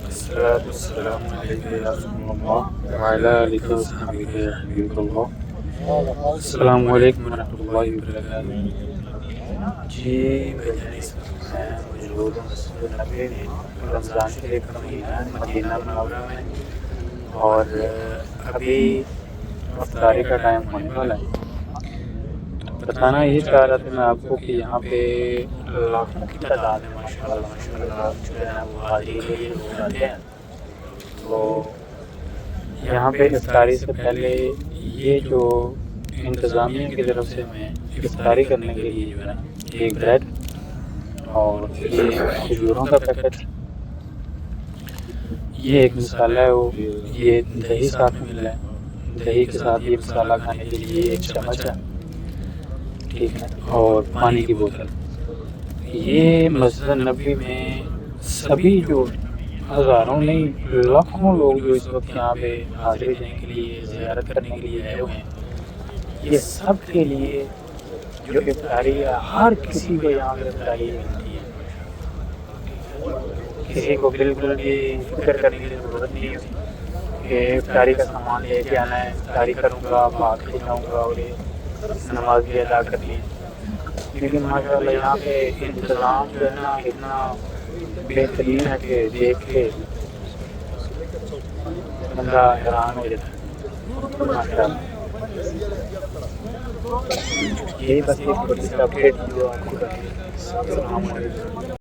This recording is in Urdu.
الصلاة والسلام عليك يا رسول الله وعلى آلك وصحبك يا حبيب الله. السلام علیکم ورحمۃ اللہ وبرکاتہ. جی بھائی جان، اس وقت میں موجود ہوں مسجد نبوی میں. رمضان شریف کا مہینہ ہے مدینہ منورہ میں، اور ابھی افطاری کا ٹائم ہونے والا ہے. بتانا یہ چاہ رہا تھا میں آپ کو کہ یہاں پہ لاکھوں کی تعداد ہے ماشاء اللہ جو ہے نا وہ حاضری کے لیے لوگ آتے ہیں. تو یہاں پہ افطاری سے پہلے یہ جو انتظامیہ کی طرف سے ہمیں افطاری کرنے کے لیے جو ہے نا ایک بریڈ اور یہ کھجوروں کا پیکٹ، یہ ایک مسالہ ہے، وہ یہ دہی ساتھ میں مل رہا ہے. دہی کے ساتھ یہ مسالہ کھانے کے لیے ایک چمچ ہے، ٹھیک ہے، اور پانی کی بوتل. یہ مسجد نبوی میں سبھی جو ہزاروں نہیں لاکھوں لوگ جو اس وقت یہاں پہ حاضری دینے کے لیے زیارت کرنے کے لیے آئے ہوئے ہیں، یہ سب کے لیے جو افطاری ہے ہر کسی کو یہاں پہ افطاری ملتی ہے. کسی کو بالکل بھی فکر کرنے کی ضرورت نہیں ہوتی کہ افطاری کا سامان لے کے آنا ہے، افطاری کروں گا، بھاگ کے جاؤں گا اور یہ نماز بھی ادا کر لی. لیکن ماشاء اللہ یہاں پہ انتظام جو ہے نا اتنا بہترین ہے کہ دیکھ کے بندہ حیران ہو جاتا ہے ماشاء اللہ. یہی بس ایک چھوٹی سی اپڈیٹ جو آپ کو کرنی ہے. السلام علیکم.